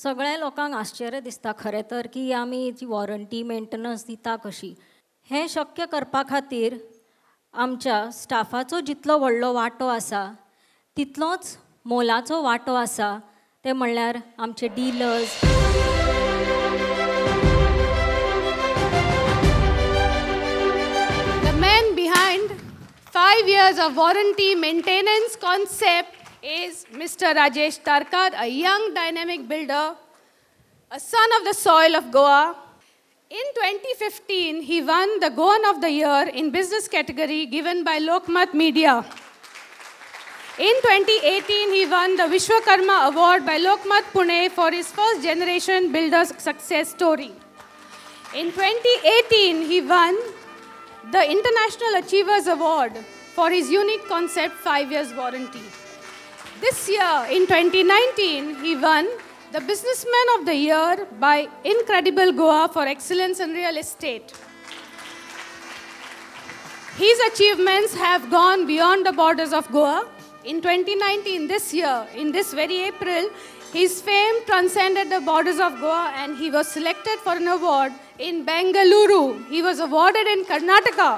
सगळ्या लोकांक आश्चर्य दिसता खरें तर की आमी जी वॉरंटी मेंटेनन्स दिता कशी हें शक्य करपा खातीर आमच्या स्टाफाचो जितलो व्हडलो वांटो आसा तितलोच मोलाचो वांटो आसा ते म्हणल्यार आमचे dealers. The man behind 5 years of warranty maintenance concept is Mr. Rajesh Tarkar, a young dynamic builder, a son of the soil of Goa. In 2015, he won the Goan of the Year in business category given by Lokmat Media. In 2018, he won the Vishwakarma Award by Lokmat Pune for his first generation builder's success story. In 2018, he won the International Achievers Award for his unique concept 5 years warranty. This year, in 2019, he won the Businessman of the Year by Incredible Goa for excellence in real estate. His achievements have gone beyond the borders of Goa. In 2019, this year, in this very April, his fame transcended the borders of Goa and he was selected for an award in Bengaluru. He was awarded in Karnataka.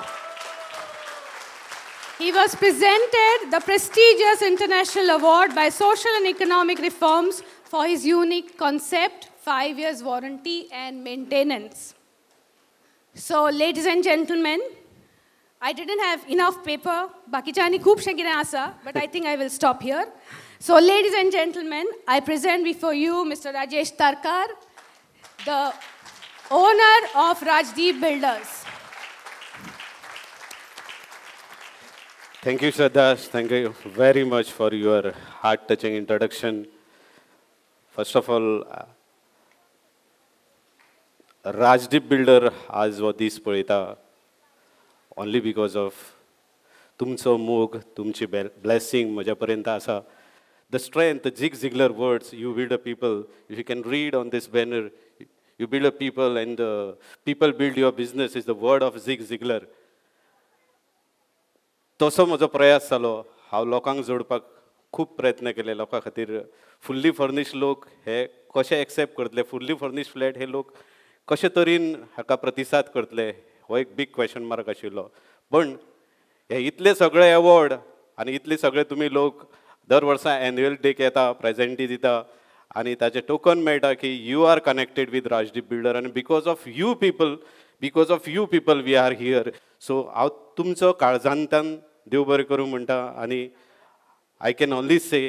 He was presented the prestigious International Award by Social and Economic Reforms for his unique concept, 5 years warranty and maintenance. So, ladies and gentlemen, I didn't have enough paper, bakichani khoobshe kideं asa, but I think I will stop here. So, ladies and gentlemen, I present before you Mr. Rajesh Tarkar, the owner of Rajdeep Builders. Thank you, Shraddha. Thank you very much for your heart-touching introduction. First of all, Rajdeep Builder आज वो दीस पळयता only because of तुमचो मोग, तुमची blessing म्हज्या पर्यंत आसा. The strength, the Zig Ziglar words, you build a people. If you can read on this banner, you build a people and people build your business is the word of Zig Ziglar. तसो म्हजो प्रयास जालो. हांव लोकांक जोडपाक खूब प्रयत्न केले. लोकां खातीर फुल्ली फर्निश्ड लोक हे कशे एक्सेप्ट करतले, फुल्ली फर्निश्ड फ्लॅट हे लोक कशे तरेन हाका प्रतिसाद करतले हो एक बिग क्वेश्चन मार्क आशिल्लो. पण हे इतले सगळे अवॉर्ड आनी इतले सगळे तुमी लोक दर वर्सा एन्युअल डेक येता, प्रेजेंटी दिता आनी ताचे टोकन मेळटा की you are connected with Rajdeep builder आनी because of you people we are here. So हांव तुमचो काळजांतल्यान देव बरें करूं म्हणटा आनी I can only say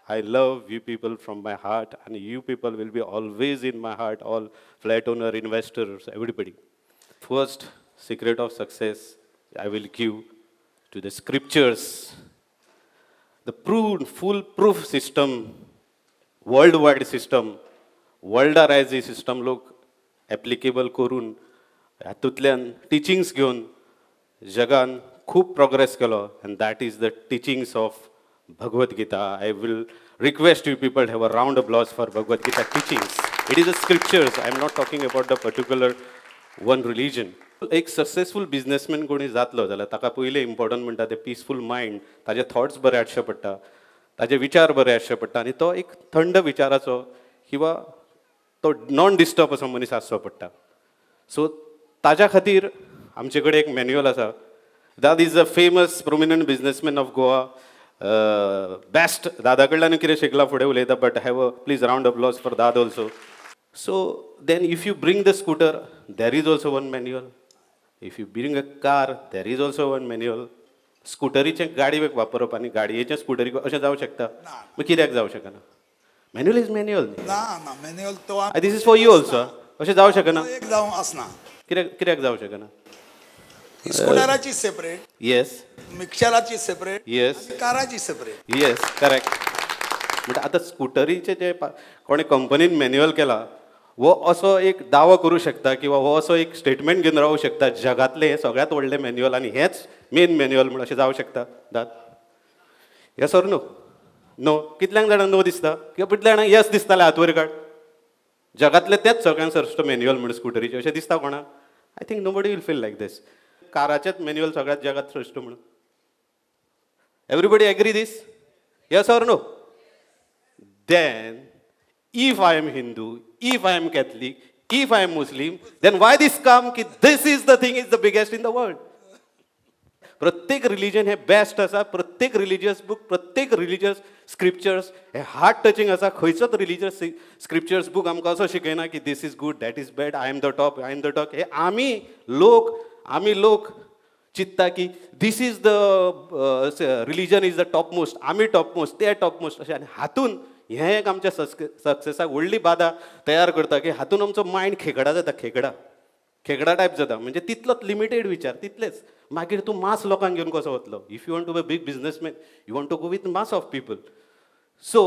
I love you people from my heart and you people will be always in my heart, all flat owner, investors, everybody. First secret of success I will give to the scriptures. The full proof system, worldwide system, worldwide system लोक applicable करून हातूंतल्यान teachings घेवन जगान खूब progress केलो and that is the teachings of Bhagavad Gita. I will request you people to have a round of applause for Bhagavad Gita teachings. It is the scriptures. I am not talking about the particular one religion. एक successful businessman कोणी जातलो जाल्यार ताका पयलें important म्हणटा ते peaceful mind, ताजे thoughts बरे आसचे पडटा, ताजे विचार बरे आसचे पडटा आनी तो एक थंड विचाराचो किंवा तो नॉन डिस्टर्ब असो मनीस आसचो पडटा. सो ताज्या खातीर आमचे कडेन एक मॅन्युअल आसा. That is a famous prominent businessman of Goa. Best दादा कडल्यान कितें शिकला फुडें उलयता but have a please round applause for dad also. So then if you bring the scooter there is also one manual. If you bring a car there is also one manual. स्कूटरीचे गाडी वापरप आनी गाडयेचे स्कूटरीक अशें जावं शकता? मागीर कित्याक जावं शकना? Manual is manual. This is for you also. अशें जावं शकना? कित्याक जावं शकना? स्कूटराची सेपरेट, येस. मिक्सराची सेपरेट, येस. काराची सेपरेट. Yes correct. म्हणजे आतां स्कूटरीचे जे कोणे कंपनीन मॅन्युअल केला वो असो एक दावो करूं शकता किंवा हो असो एक स्टेटमेंट घेवन रावूं शकता जगातलें हें सगळ्यांत व्हडलें मॅन्युअल आनी हेंच मेन मॅन्युअल म्हणून अशें जावं शकता? दाद येस ऑर नो? नो. कितल्यांक जाणांक नो दिसता किंवा कितल्या जाणांक येस दिसतालें? हात वयर काड. जगातलें तेंच सगळ्यांत श्रेश्ठ मॅन्युअल म्हणून स्कूटरीचें अशें दिसता कोणाक? I think nobody will feel like this. काराचेच मॅन्युअल सगळ्यात जगात श्रेष्ठ म्हणून. Everybody agree this? Yes or no? Then if I am Hindu, if I am Catholic, if I am Muslim, then why this come की this is the thing is the biggest in the world. प्रत्येक religion हे best आसा, प्रत्येक religious book, प्रत्येक religious scriptures हे heart touching आसा. खंयचोच religious scriptures book आमकां असो शिकयना की this is good, that is bad, I am the top, I am the top. हे आमी लोक चित्ता की this is the religion is the top most, आमी टॉप मोस्ट, ते टॉप मोस्ट अशें. आनी हातून हें एक आमच्या सक्सेसाक व्हडली बाधा तयार करता की हातून आमचो मायंड खेकडा जाता, खेकडा टायप जाता. म्हणजे तितलोच लिमिटेड विचार, तितलेच. मागीर तूं मास लोकांक घेवन कसो वतलो. If you want to be big businessman, you want to go with mass of people. So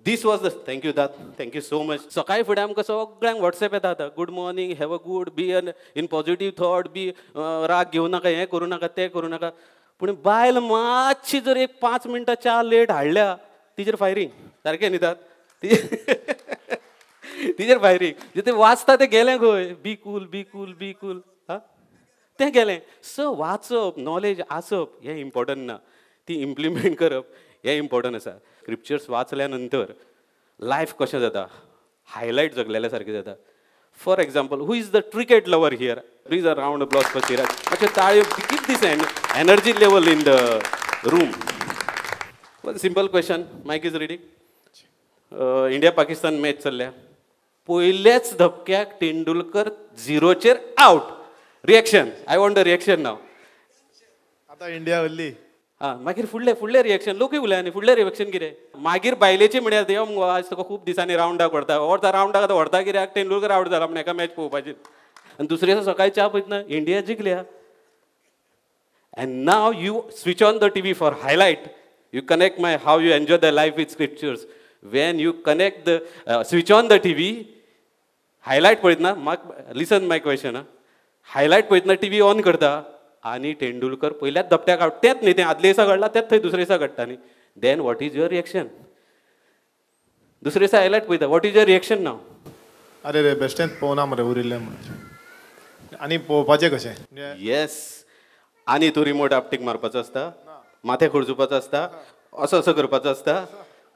this was the thank you that, thank you so much. सकाळी फुडें आमकां सगळ्यांक वॉट्सॅप येता आतां, good morning, have a good, be in positive thought, be राग घेवं नाका, हें करूं नाका, तें करूं नाका. पूण बायल मातशी जर एक 5 मिनटां च्या लेट हाडल्या तिचेर फायरींग. सारकें न्ही तात तिचेर फायरींग. ते वाचता तें गेलें खंय, be cool, be cool, be cool, हां तें गेलें. सो वाचप, नॉलेज आसप हें इम्पॉर्टंट ना, ती इम्प्लिमेंट करप हें इम्पॉर्टंट आसा. स्क्रिप्चर्स वाचल्या नंतर लायफ कशें जाता, हायलायट जगलेल्या सारकें जाता. For example, who is the cricket lover here? Please a round of applause for Siraj. मातशें ताळयो, keep this energy level in the room. One simple question, mike is ready. India Pakistan match चल्ल्या, पयलेच धपक्याक तेंडुलकर 0चेर out. Reaction, I want the reaction now. आता India हरली. हां, मागीर फुडलें रिएक्शन, लोकूय उलयनी, फुडलें रिएक्शन कितें? मागीर बायलेची म्हळ्यार देव मुगो आज तुका खूब दिसांनी रावंडाक व्हरता, रावंडाक आतां व्हरता कित्याक तेंडुलकर आउट जाला म्हण एका मॅच पळोवपाची. आनी दुसरे दिसा सकाळी च्या पयतना इंडिया जिखल्या. And now you switch on the TV for highlight. You connect my how you enjoy the life with scriptures. When you connect the switch on the TV, highlight पळयतना, listen my question. Highlight पळयतना TV on करता आनी तेंडुलकर पयल्याच धपत्याक out. तेंच न्ही, तें आदले दिसा घडला तेंच थंय दुसरे दिसा घडटा न्ही. Then what is your reaction? दुसरे दिसा हायलायट पळयता, वॉट इज युअर रिएक्शन नाव? अरे रे बेश्टेंच पळोवना मरे उरिल्लें म्हणून. आनी पळोवपाचें कशें? येस. आनी तूं रिमोट आपटीक मारपाचो आसता, माथे खुरजुपाचो आसता, असो करपाचो आसता.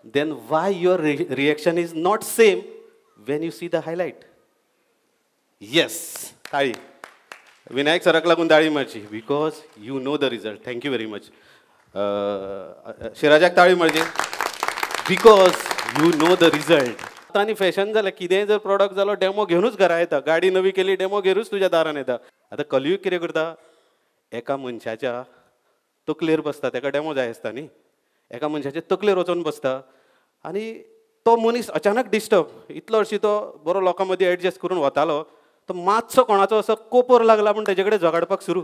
Then why your reaction is not same when you see the highlight. Yes, ताळी. विनायक सराक लागून ताळी मारची, because you know the result. Thank you very much. शिराजाक ताळी मारची, because you know the result. आतां आनी फॅशन जालें, कितेंय जर प्रॉडक्ट जालो डेमो घेवनूच घरा येता. गाडी नवी केली डेमो घेवनूच तुज्या दारान येता. आतां कलियूग कितें करता? एका मनशाच्या तकलेर बसता, ताका डेमो जाय आसता न्ही, एका मनशाचे तकलेर वचून बसता आनी तो मनीस अचानक डिस्टर्ब. इतलो हरशीं तो बरो लोकां मदीं एडजस्ट करून वतालो, तो मातसो कोणाचो असो कोपोर लागला म्हण तेजे कडेन झगडपाक सुरू.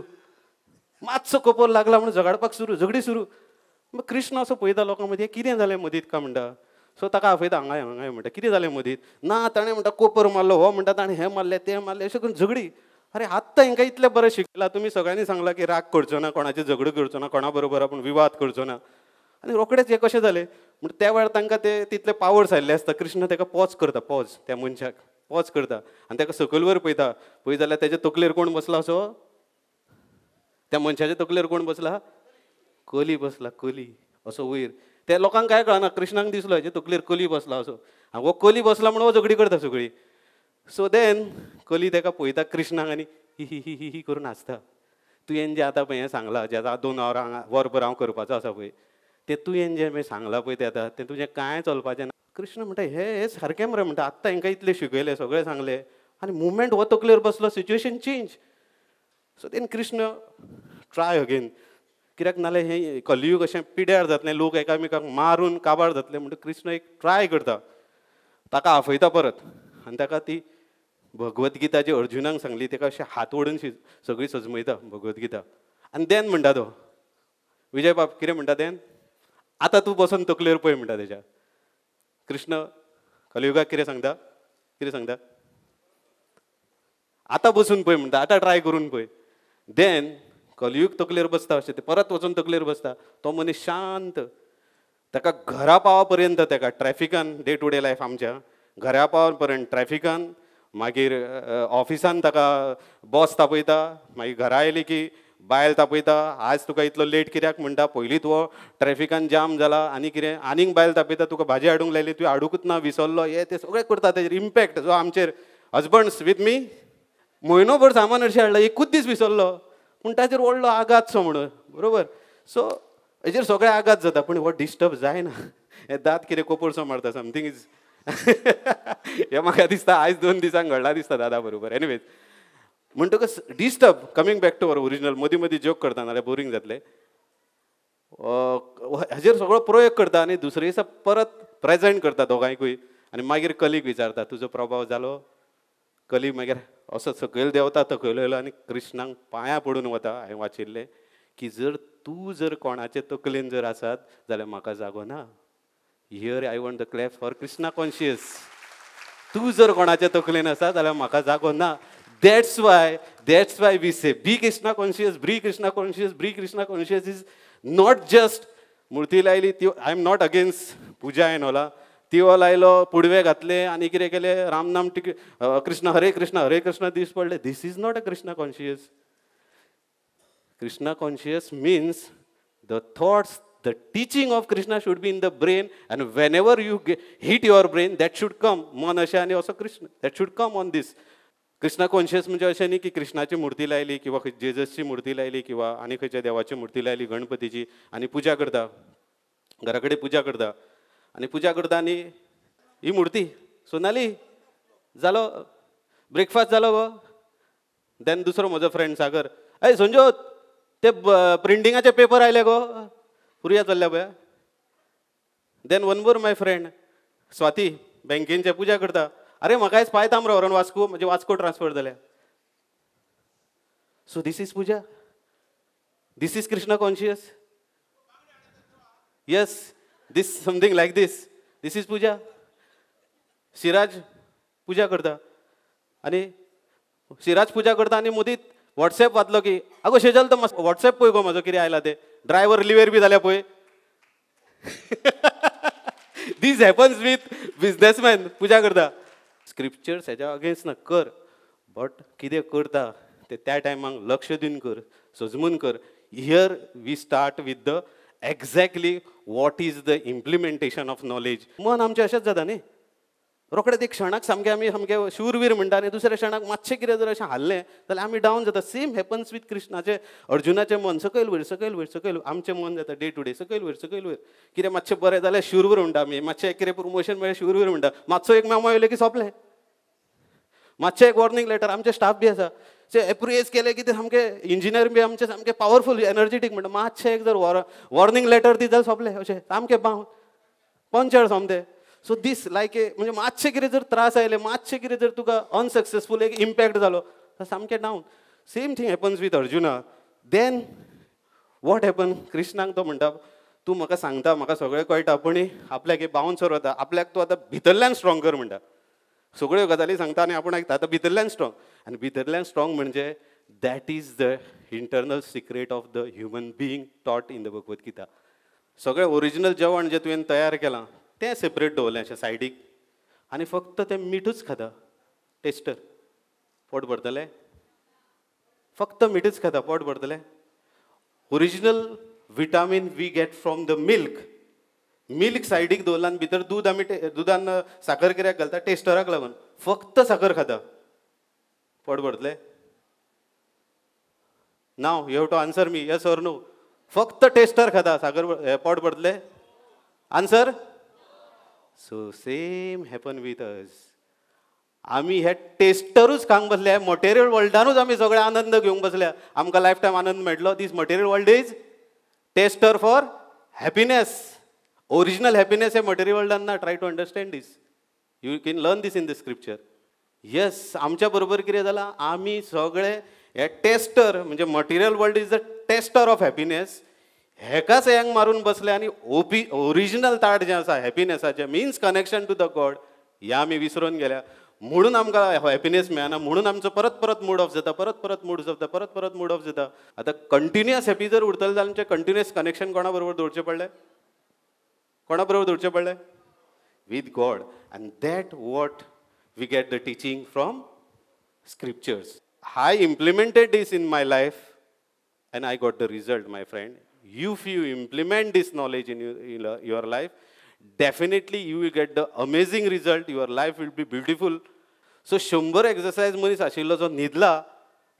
मातसो कोपोर लागला म्हण झगडपाक सुरू, झगडी सुरू. मग कृष्ण असो पळयता लोकां मदीं, कितें जालें मदींत काय म्हणटा. सो ताका आपयता हांगाय हांगाय म्हणटा, कितें जालें मदींत? ना, ताणें म्हणटा कोपोर मारलो, हो म्हणटा ताणें हें मारलें तें मारलें, अशें करून झगडी. अरे आत्तां हांकां इतलें बरें शिकयलां, तुमी सगळ्यांनी सांगलां की राग करचो ना, कोणाची झगडी करचो ना, कोणा बरोबर आपूण विवाद करचो ना. आनी रोखडेच हें कशें जालें म्हण त्या वेळार तांकां ते तितले पावर्स आयिल्ले आसता. कृष्ण ताका पॉज करता, पॉज, त्या मनशाक पॉज करता आनी ताका सकयल वयर पळयता. पळय जाल्यार तेजे तकलेर कोण बसला असो? त्या मनशाच्या तकलेर कोण बसला? कली बसला, कली असो वयर. त्या लोकांक काय कळना, कृष्णाक दिसलो हेजे तकलेर कली बसला असो. हो कली बसला म्हणून हो झगडी करता सगळी. सो देन कली ताका पळयता कृष्णाक आनी ही ही ही ही ही करून हांसता. तुवें जें आतां पळय हें सांगलां, जें आतां 2 वरभर हांव करपाचो आसा पळय, तें तुवें जें सांगलां पळय तें आतां तें तुजें कांय चलपाचें ना. कृष्ण म्हणटा हे सारकें मरे म्हणटा, आत्तां हांकां इतलें शिकयलें, सगळें सांगलें आनी मुवमेंट हो तकलेर बसलो, situation change. So then Krishna try again, कित्याक नाल्यार हें कलियूग अशें पिड्यार जातलें, लोक एकामेकांक मारून काबार जातले म्हणटा. कृष्ण एक ट्राय करता, ताका आफयता परत आनी ताका ती भगवद्गीता जी अर्जुनाक सांगली ताका अशें हात ओडून सगळी सजमयता भगवद्गीता. आनी देन म्हणटा तो विजय बाब कितें म्हणटा देन, आतां तूं बसून तकलेर पळय म्हणटा तेज्या. कृष्ण कलियुगाक कितें सांगता, कितें सांगता? आतां बसून पळय म्हणटा, आतां ट्राय करून पळय. देन कलियूग तकलेर बसता अशें, ते परत वचून तकलेर बसता. तो मनीस शांत, ताका घरा पावा पर्यंत, ताका ट्रॅफिकान, डे टू डे लायफ आमच्या घरा पावा पर्यंत ट्रॅफिकान, मागीर ऑफिसान ताका बॉस तापयता, मागीर घरा आयली की बायल तापयता आज तुका इतलो लेट कित्याक म्हणटा पयलीं तूं ट्रॅफिकान जाम जाला आनी कितें आनीक बायल तापयता तुका भाजी हाडूंक लायली तुवें हाडूंकूच ना विसरलो हे ते सगळें करता तेजेर इम्पॅक्ट जो आमचेर हजबंड्स विथ मी म्हयनोभर सामान हरशीं हाडला एकूच दीस विसरलो पूण ताचेर व्हडलो आघात सो म्हणून बरोबर सो हेजेर सगळे आघात जाता पूण हो डिस्टर्ब जायना हे दात कितें कोपरसो मारता समथींग इज हे म्हाका दिसता आयज 2 दिसांक घडला दिसता दादा बरोबर एनिवेज म्हणटकच disturb coming back to our original मदीं मदीं जोक करता नाल्यार बोरींग जातलें हाजेर सगळो प्रयोग करता आनी दुसरे दिसा परत प्रेजेंट करता दोगांयकूय आनी मागीर कलीग विचारता तुजो प्रभाव जालो कलीग मागीर असो सकयल देंवता तकलेलो येयलो आनी कृष्णांक पांयां पडून वता हांवें वाचिल्लें की जर तूं जर कोणाचे तकलेन जर आसात जाल्यार म्हाका जागो ना here I want the clap for Krishna conscious तूं जर कोणाच्या तकलेन आसा जाल्यार म्हाका जागो ना that's why we say be Krishna conscious be Krishna conscious be Krishna conscious is not just मुर्ती लायली ती I am not against puja एन ऑला तिवो लायलो पुडवे घातले आनी कितें केलें रामनाम कृष्ण हरे कृष्ण दीस पडले this is not a Krishna conscious Krishna conscious means the thoughts, the teaching of Krishna should be in the brain, and whenever you hit your brain, that should come. मन अशें आनी असो Krishna that should come on this. Krishna conscious म्हणजे अशें न्ही की कृष्णाची मुर्ती लायली किंवा जेजसची मुर्ती लायली किंवा आनी खंयच्या देवाची मुर्ती लायली गणपतीची आनी पुजा करता घरा कडेन पुजा करता आनी ही मुर्ती सोनाली जालो ब्रेकफास्ट जालो गो देन दुसरो म्हजो फ्रेंड सागर अय संजोत ते प्रिंटिंगाचे पेपर आयले गो पुरया चल्ल्या पळय देन वन मोर माय फ्रेंड स्वाती बँकेचे पुजा करता अरे म्हाका आयज पांय तांबरो व्हरोन वास्को म्हणजे वास्को ट्रान्सफर जाल्या so this is puja this is Krishna conscious yes this something like this is puja Siraj puja करता आनी सिराज पुजा करता आनी मदींच व्हॉट्सॅप वाचलो की आगो शेजल तो व्हॉट्सॅप पळय गो म्हाजो कितें आयला ते ड्रायव्हर लिव्हर बी जाल्या पळय दीस हॅपन्स विथ बिझनेसमॅन पुजा करता स्क्रिप्चर्स हेच्या अगेन्स्ट ना कर बट कितें करता ते त्या टायमाक लक्ष दिवन कर सजमून कर here we start with the exactly what is the implementation of knowledge मन आमचें अशेंच जाता न्ही रोखडेच एक क्षणाक आमी सामके शूरवीर म्हणटा आनी दुसऱ्या क्षणाक मातशें कितें जर अशें हाल्लें जाल्यार आमी डावन जाता सेम हॅपन्स विथ कृष्णाचें अर्जुनाचें मन सकयल वयर आमचें मन जाता डे टू डे सकयल वयर कितें मातशें बरें जाल्यार शूरवीर म्हणटा आमी मातशें कितें प्रमोशन मेळ्ळें शूरवीर म्हणटा मातसो एक मेमो येयलो की सोंपलें मातशें एक वॉर्निंग लेटर आमचे स्टाफ बी आसा ते एप्रिएज केले की ते सामकें इंजिनियर बी आमचे सामकें पावरफूल एनर्जेटीक म्हणटा मातशें एक जर वॉर्निंग लेटर दी जाल्यार सोंपलें अशें सामकें पंचर सोमतें सो दीस लायक ए म्हणजे मातशें कितें जर त्रास आयले मातशें कितें जर तुका अनसक्सेसफूल एक इम्पॅक्ट जालो सामकें डावन same thing happens with Arjuna then what happen कृष्णाक तो म्हणटा तूं म्हाका सांगता म्हाका सगळें कळटा पूण आपल्याक हे बाउन्सर वता आपल्याक तूं आतां भितरल्यान स्ट्रॉंग कर म्हणटा सगळ्यो गजाली सांगता आनी आपूण आयकता आतां भितरल्यान स्ट्रॉंग आनी भितरल्यान स्ट्रॉंग म्हणजे that is the internal secret of the human being taught in the Bhagavad Gita सगळें ओरिजिनल जेवण जें तुवें तयार केलां तें सेपरेट दवरलें अशें सायडीक आनी फक्त तें मीठूच खाता टेस्टर पोट भरतलें फक्त मीठूच खाता पोट भरतलें original vitamin we get from the milk सायडीक दवरला आनी भितर दूद आमी दुदान साखर कित्याक घालता टेस्टराक लागून फक्त साखर खाता पोट भरतलें now you have to answer me yes or no फक्त टेस्टर खाता साखर पोट भरतलें answer so same happen with us आमी हे टेस्टरूच खावंक बसल्या मटेरियल वर्ल्डानूच आमी सगळे आनंद घेवंक बसल्या आमकां लायफ टायम आनंद मेळटलो this material world is taster for happiness original happiness हे मटेरियल वर्ल्डान ना try to understand this you can learn this in the scripture yes आमच्या बरोबर कितें जालां आमी सगळे हे टेस्टर म्हणजे material world is the taster of happiness हेकाच हँग मारून बसले आनी ओरिजिनल ताट जें आसा हॅपिनेसाचें means connection to the god हें आमी विसरून गेल्या म्हणून आमकां हॅपिनेस मेळना म्हणून आमचो परत मूड ऑफ जाता परत मूड ऑफ जाता आतां कंटिन्युअस हॅपी जर उरतलें जाल्यार आमचें कंटिन्युअस कनेक्शन कोणा बरोबर दवरचें पडलें with God, and that what we get the teaching from scriptures. I implemented this in my life and I got the result, my friend. If you implement this knowledge in your life, definitely you will get the amazing result. Your life will be beautiful. So 100 exercise मनीस आशिल्लो जो न्हिदला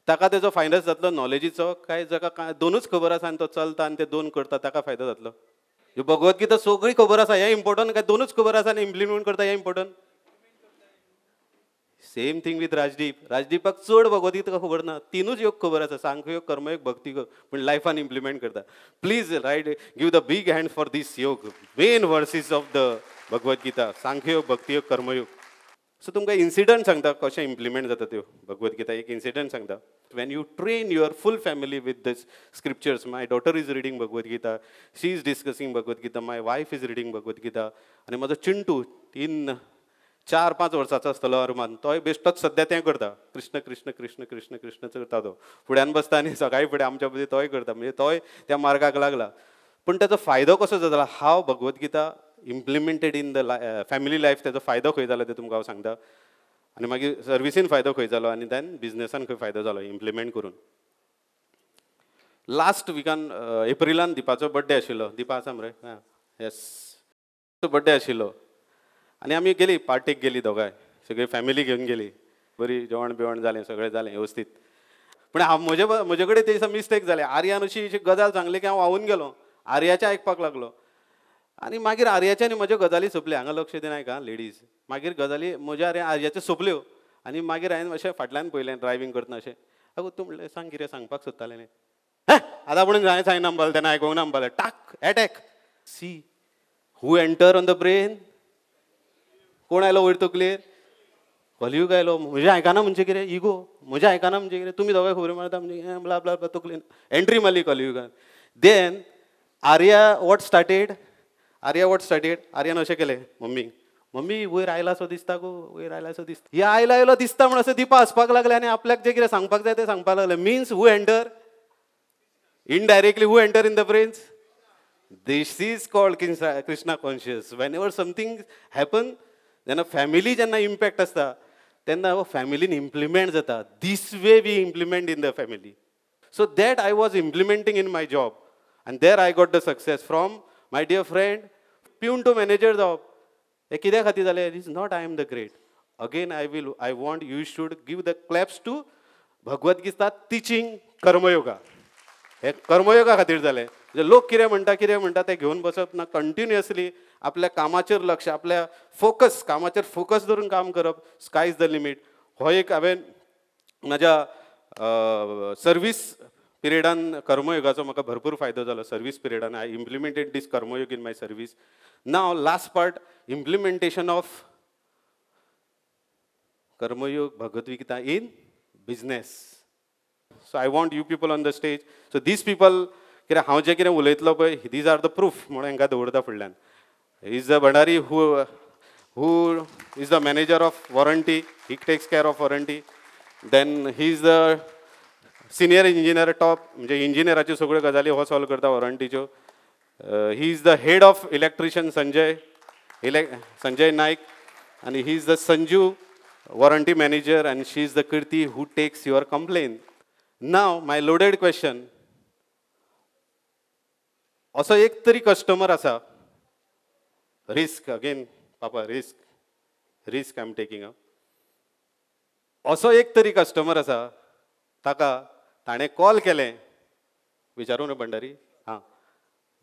ताका तेजो फायदो जातलो नॉलेजीचो काय जाका दोनूच खबर आसा आनी तो चलता आनी ते दोन करता ताका फायदो जातलो. ह्यो भगवद्गीता सगळी खबर आसा हें इम्पॉर्टंट काय दोनूच खबर आसा आनी इम्प्लिमेंट करता हें इम्पॉर्टंट. सेम थिंग विथ राजदीपाक चड भगवद्गीता खबर ना, तीनूच योग खबर आसा, सांख्ययोग, कर्मयोग, भक्तियोग, पण लायफान इम्प्लिमेंट करता. Please right give the big hand for this yoga, main verses of the Bhagavad Gita, Sankhya Yoga, Bhakti Yoga, Karma Yoga. So तुमकां इन्सिडंट सांगता कशें इम्प्लिमेंट जाता त्यो भगवद्गीता. एक इन्सिडंट सांगता. when you train your full family with this scriptures, my daughter is reading Bhagavad Gita, she is discussing Bhagavad Gita, my wife is reading Bhagavad Gita, आणि माझो चिंटू 4-5 वर्साचो आसतलो अरमान, तोय बेश्टोच सद्या तें करता, कृष्ण कृष्ण कृष्ण कृष्ण कृष्ण करता. तो फुड्यान बसता आनी सकाळी फुडें आमच्या मदीं तोय करता, म्हणजे तोय त्या मार्गाक लागला. पण त्याचा फायदो कसो जाता, how Bhagavad Gita implemented in the family life, त्याचा फायदो खंय जालो ते तुमकां हांव सांगता. आनी मागीर सर्विसीन फायदो खंय जालो आनी देन बिझनेसान खंय फायदो जालो इम्प्लिमेंट करून. लास्ट विकान एप्रिलान दिपाचो बर्थडे आशिल्लो. दिपा आसा मरे? हां येस, बर्थडे आशिल्लो आनी आमी गेली पार्टेक गेली दोगांय, सगळी फॅमिली घेवन गेली. बरी जेवण बिवण जालें, सगळें जालें वेवस्थीत. पूण हांव म्हजे कडेन ते दिसा मिस्टेक जालें. आर्यान अशी गजाल सांगली की हांव वाहून गेलो, आर्याचें आयकपाक लागलो. आनी मागीर आर्याचे आनी म्हज्यो गजाली सोंपल्यो. हांगा लक्ष दिनाय का लेडीज. मागीर गजाली म्हज्या आर्याच्यो सोंपल्यो आनी मागीर हांवें अशें फाटल्यान पयलें ड्रायव्हिंग करतना अशें, आगो तूं म्हणलें सांग कितें सांगपाक सोदतालें. आतां म्हणून हांवें सांगना म्हणपालें, तेन्ना आयकोंक ना म्हणपालें. टाक attack. See who enter on the brain. कोण आयलो वयर तकलेर? कलियूग आयलो. म्हजें आयकना म्हणजे कितें? इगो. म्हजें आयकना म्हणजे कितें? तुमी दोगांय खबरी मारता म्हणजे ब्ला ब्ला ब्ला तकलेन एंट्री मारली कलियुगान. Then Arya what started. आर्यान अशें केलें मम्मीक, मम्मी वयर आयला सो दिसता गो, वयर आयला सो दिसता. हे आयलो दिसता म्हणून असं दिपा हसपाक लागले आनी आपल्याक जें कितें सांगपाक जाय तें सांगपाक लागले. Means who enter indirectly, who enter in the brains. This is called Krishna conscious. Whenever something happen, जेन्ना फॅमिली जेन्ना इम्पॅक्ट आसता तेन्ना फॅमिलीन इम्प्लिमेंट जाता. This way we implement in the family. So that I was implementing in my job आनी there I got the success from my dear friend. Peon to manager जावप हे कित्या खातीर जालें? It is not I am the great. Again I want you should give the claps to Bhagavad Gita teaching Karma Yoga. हे कर्मयोगा खातीर जालें. म्हणजे लोक कितें म्हणटा तें घेवन बसप ना, कंटिन्युअसली आपल्या कामाचेर लक्ष, आपल्या फोकस, कामाचेर फोकस धरून काम करप. Sky is the limit. हो एक हांवें म्हज्या सर्वीस पिरियडान कर्मयोगाचो म्हाका भरपूर फायदो जालो. सर्वीस पिरियडान I implemented this Karma Yoga in my service. Now last part, implementation of Karma Yoga Bhagavad Gita in business. So I want you people on the stage. So this people, कित्याक हांव जें कितें उलयतलो पळय, दीज आर द प्रूफ म्हणून हांकां दवरता फुडल्यान. Is the Bhandari who is the manager of warranty. He takes care of warranty. Then he is the senior engineer top, म्हणजे इंजिनियराच्यो सगळ्यो गजाली हो सॉल्व करता वॉरंटीच्यो. He is the head of electrician Sanjay Nayak. आणि he is the Sanju warranty manager. And she is the Kirti who takes your complain. Now my loaded question. असो एक तरी कस्टमर आसा, risk again papa, risk I am taking up. असो एक तरी customer आसा ताका ताणें कॉल केलें. विचारूं न्हू भंडारी? हां,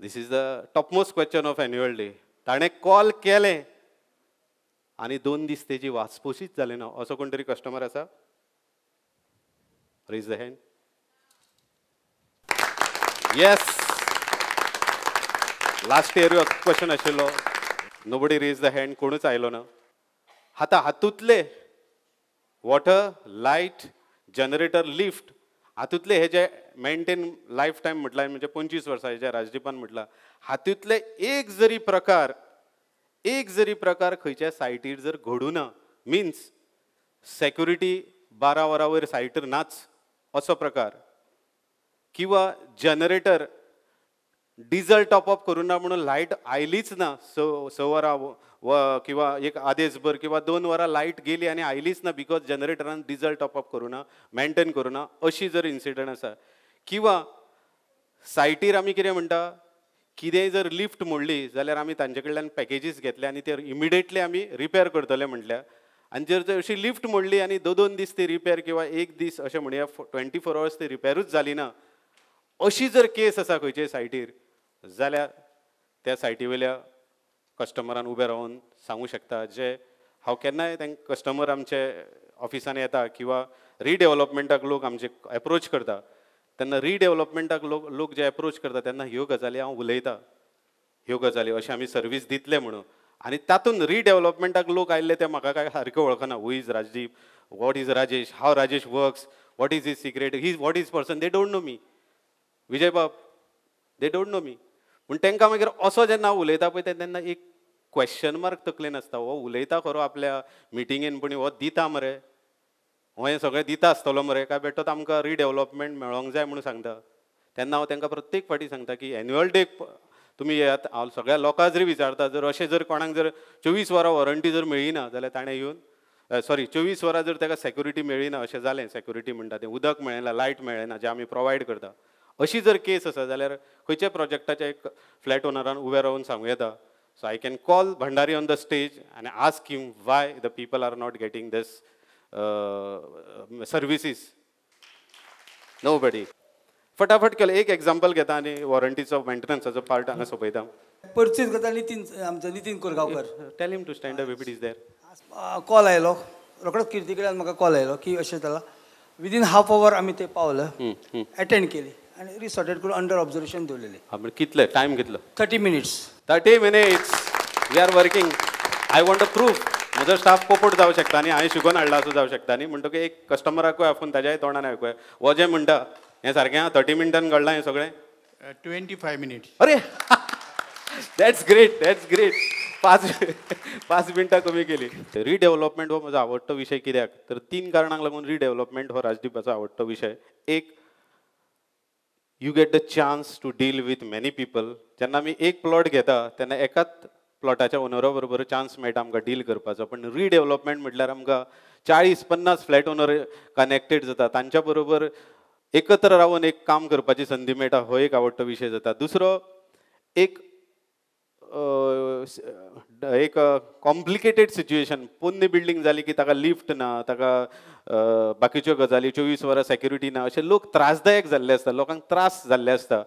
this is the topmost question of annual day. ताणें कॉल केलें आनी 2 दीस तेजी वासपोशीच जालें ना. असो कोण तरी कस्टमर आसा? Raise the hand. Yes, last year question आशिल्लो. Nobody raise the hand. कोणूच आयलो ना. आतां हातूंतले वॉटर, लायट, जनरेटर, लिफ्ट, हातूंतले हे जे मेंटेन लायफ टायम म्हटल्यार म्हणजे 25 वर्सां जे राजदीपान म्हटलां, हातूंतले एक जरी प्रकार खंयच्या सायटीर जर घडूं ना, मिन्स सेक्युरिटी 12 वरां वयर सायटीर नाच असो प्रकार, किंवा जनरेटर डिझल टॉपअप करूं ना म्हणून लायट आयलीच ना 6 वरां किंवा एक आदेसभर किंवा 2 वरां लायट गेली आनी आयलीच ना बिकॉज जनरेटरान डिझल टॉपअप करूं ना, मेंटेन करूं ना, अशी जर इन्सिडंट आसा, किंवा सायटीर आमी कितें म्हणटा, कितेंय जर लिफ्ट मोडली जाल्यार आमी तांचे कडल्यान पॅकेजीस घेतले आनी ते इमिडिएटली आमी रिपेर करतले म्हटल्या. आनी जर अशी लिफ्ट मोडली आनी 2 दीस ती रिपेर किंवा 1 दीस अशें म्हणया 24 hours ती रिपेरूच जाली ना, अशी जर केस आसा खंयचे सायटीर, जाल्यार त्या सायटी वयल्या कस्टमरान उबे रावन सांगूं शकता जे हांव केन्नाय तांकां कस्टमर आमचे ऑफिसान येता किंवा रिडेवलपमेंटाक लोक आमचे एप्रोच करता तेन्ना रिडेवलपमेंटाक लोक जे एप्रोच करता तेन्ना ह्यो गजाली हांव उलयतां, ह्यो गजाली अशें आमी सर्वीस दितले म्हणून. आनी तातूंत रिडेवलपमेंटाक लोक आयिल्ले ते म्हाका काय सारके वळखना. Who is Rajdeep, what is Rajesh, how Rajesh works, what is his secret, what is person, they don't know me. Vijay Bab, they don't know मी. पूण तांकां मागीर असो जेन्ना हांव उलयता पळय तेन्ना एक क्वेश्चन मार्क तकलेन आसता. हो उलयता खरो आपल्या मिटिंगेन, पूण हो दिता मरे, हो हें सगळें दिता आसतलो मरे, काय बेठोच आमकां रिडेवलपमेंट मेळोंक जाय म्हणून सांगता. तेन्ना हांव तांकां प्रत्येक फावटी सांगता की एन्युअल डे तुमी येयात. हांव सगळ्या लोकांक जरी विचारता, जर अशें जर कोणाक जर 24 वरां वॉरंटी जर मेळ्ळी ना जाल्यार ताणें येवन 24 वरां जर ताका सेक्युरिटी मेळ्ळी ना, अशें जालें, सेक्युरिटी म्हणटा तें उदक मेळ्ळें ना, लायट मेळ्ळें ना, जें आमी प्रोवायड करता, अशी जर केस आसा जाल्यार खंयच्या प्रोजेक्टाच्या एक फ्लॅट ओनरान उबे रावन सांगूं येता. So I can call Bhandari on the stage आनी ask him why the people are not getting this services. Nobody. फटाफट केलं एक एक्झाम्पल घेता आनी वॉरंटीचो मेंटेनन्साचो पार्ट हांगा सोंपयता. परचेज करता आमचो Nitin Korgaonkar. Tell him to stand up if it is there. Call आयलो रोखडोच कीर्ती कडल्यान म्हाका कॉल आयलो की अशें जालां. विदीन हाफ अवर आमी ते पावले, अटेंड केली आनी रिसॉर्टेड करून अंडर ऑब्जर्वेशन दवरलेली. कितले टायम कितलो? 30 minutes. 30 minutes. We are working. I want a proof. म्हजो स्टाफ पोपट जावं शकता न्ही, हांवें शिकून हाडला असो जावं शकता न्ही. म्हणटकीर एक कस्टमराकूय आपूण ताज्याय तोंडान आयकुया. हो जें म्हणटा हें सारकें 30 मिनटान घडलां हें सगळें? 25 minutes. अरे दॅट्स ग्रेट, दॅट्स ग्रेट. 5 मिनटां कमी केली. रिडेवलपमेंट हो म्हजो आवडटो विशय. कित्याक तर 3 कारणांक लागून रिडेवलपमेंट हो राजदीपाचो आवडटो विशय. एक, you get the chance to deal with many people. जेन्ना आमी एक प्लॉट घेता तेन्ना एकाच प्लॉटाच्या ओनरा बरोबर चान्स मेळटा आमकां डील करपाचो. पण रिडेवलपमेंट म्हटल्यार आमकां 40-50 फ्लॅट ओनर कनेक्टेड जाता, तांच्या बरोबर एकत्र रावन एक काम करपाची संदी मेळटा. हो एक आवडटो विशय जाता. दुसरो, एक कॉम्प्लिकेटेड सिच्युएशन. पोन्नी बिल्डींग जाली की ताका लिफ्ट ना, ताका बाकीच्यो गजाली 24 वरां सेक्युरिटी ना, अशे लोक त्रासदायक जाल्ले आसता, लोकांक त्रास जाल्ले आसता.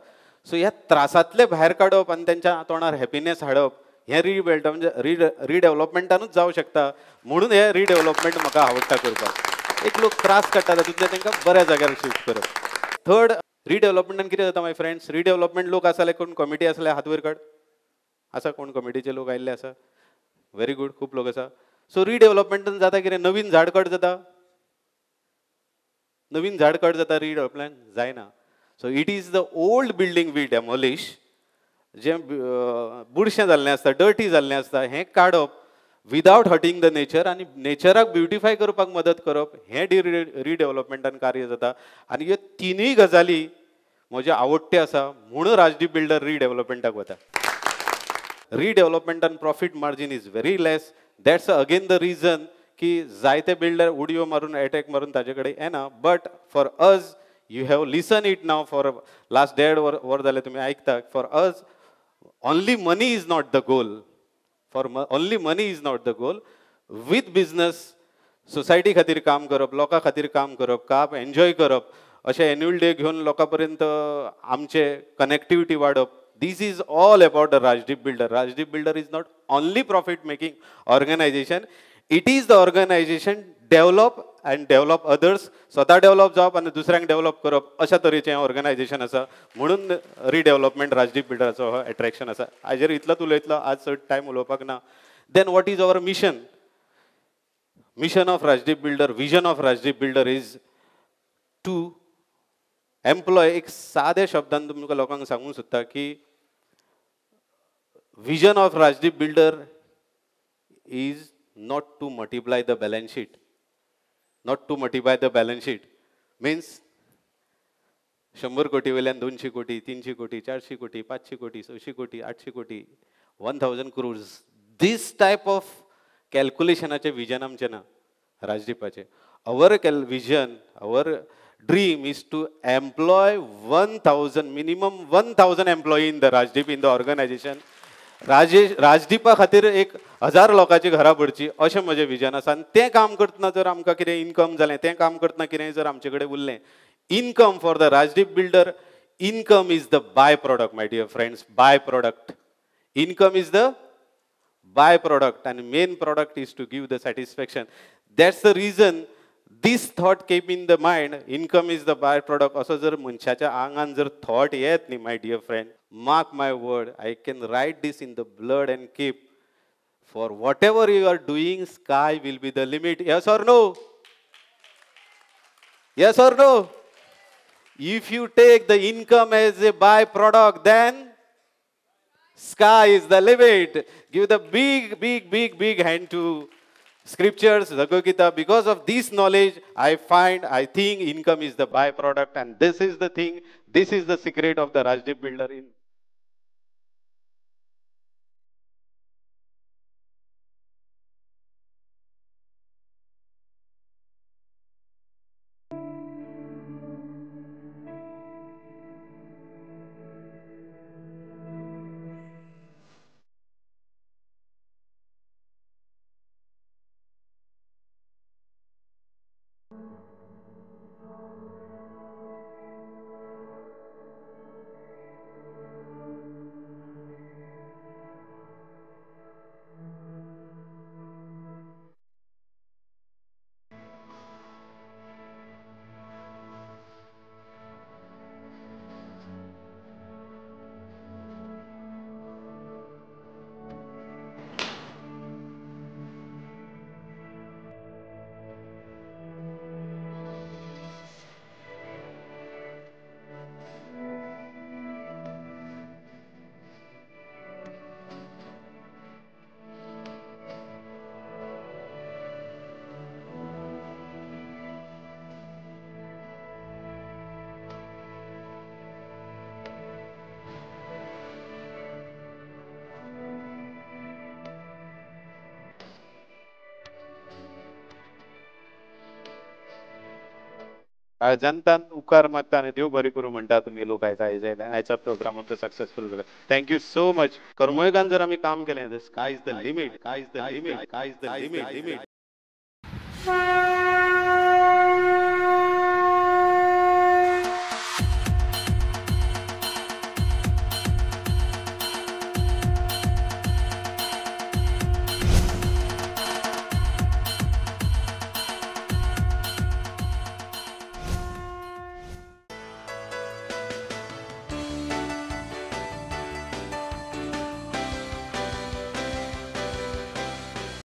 सो ह्या त्रासांतले भायर काडप आनी तांच्या तोंडार हॅपिनेस हाडप हें रिडेवलपमेंटानूच जावं शकता. म्हणून हें रिडेवलपमेंट म्हाका आवडटा करपाक. एक लोक त्रास काडटा तातूंतले तांकां बऱ्या जाग्यार शिफ्ट करप. थर्ड, रिडेवलपमेंटान कितें जाता माय फ्रेंड्स, रिडेवलपमेंट लोक आसले, कोण कमिटी आसले हात वयर काड. आसा कोण कमिटीचे लोक आयिल्ले आसा? व्हेरी गूड, खूब लोक आसा. सो रिडेवलपमेंटान जाता कितें, नवीन झाड कट जाता. नवीन झाड कट जाता, रिडेवलपमेंट जायना. So it is the old building we demolish. जें बुरशें जाल्लें आसता, डर्टी जाल्लें आसता, हें काडप विदावट हर्टिंग द नेचर आनी नेचराक ब्युटिफाय करपाक मदत करप, हें रिडेवलपमेंटान कार्य जाता. आनी ह्यो तिनूय गजाली म्हजे आवडटे आसा. म्हणून राजदीप बिल्डर रिडेवलपमेंटाक वता. रिडेवलपमेंटान profit margin is very less. That's again the reason की जायते बिल्डर उडयो मारून एटॅक मारून ताजे कडेन येना. But for us, you have listen it now for last 1.5 वर जालें तुमी आयकता. For us only money is not the goal. Only money is not the goal. With business, society खातीर काम करप, लोकां खातीर काम करप, काम एन्जॉय करप, अशें एन्युअल डे घेवन लोकां पर्यंत आमचे कनेक्टिविटी वाडप. This is all about the Rajdeep Builder. Rajdeep Builder is not only profit making organization. It is the organization develop and develop others. स्वता डेव्हलप जावप आनी दुसऱ्यांक डेव्हलप करप, अशा तरेचें ऑर्गनायझेशन आसा. म्हणून रिडेवलपमेंट राजदीप बिल्डराचो हो एट्रॅक्शन आसा. हाजेर इतलोच उलयतलो, आज चड टायम उलोवपाक ना. Then what is our mission? Mission of Rajdeep builder, vision of Rajdeep builder is to employ. एक सादे शब्दान तुमकां लोकांक सांगूंक सोदता की vision of Rajdeep builder is not to multiply the balance sheet. Not to multiply the balance sheet means 100 कोटी वयल्यान 200 कोटी, 300 कोटी, 400 कोटी, 500 कोटी, 600 कोटी, 800 कोटी, 1000 crores. This type of calculationाचे विजन आमचे ना राजदीपाचे. Our vision, our dream is to employ 1,000, minimum 1,000 employee in the Rajdeep, in the organization. राजदीपा खातीर 1,000 लोकांची घरां भरची अशें म्हजें विजन आसा. आनी तें काम करतना जर आमकां कितें इनकम जालें, तें काम करतना कितेंय जर आमचे कडेन उरलें, income for the Rajdeep builder, income is the byproduct, my dear friends, byproduct. Income is the byproduct, and main product is to give the satisfaction. That's the reason this thought came in the mind. Income is the byproduct. Also, जर मनशाच्या आंगान जर thought येत न्ही, my dear friend, mark my word, I can write this in the blood and keep. For whatever you are doing, sky will be the limit. Yes or no? Yes or no? If you take the income as a byproduct, then sky is the limit. Give the big hand to scriptures, Bhagavad Gita. Because of this knowledge, I think income is the byproduct, and this is the thing, this is the secret of the Rajdeep builder. जनतान उकार मारता आणि देव बरी करू म्हणटा तुम्ही लोक आयचा programme आमचो सक्सेसफुल जालो. Thank you so much. करमळेकान जर आमी काम केलें, sky is the limit, sky is the limit, sky is the limit.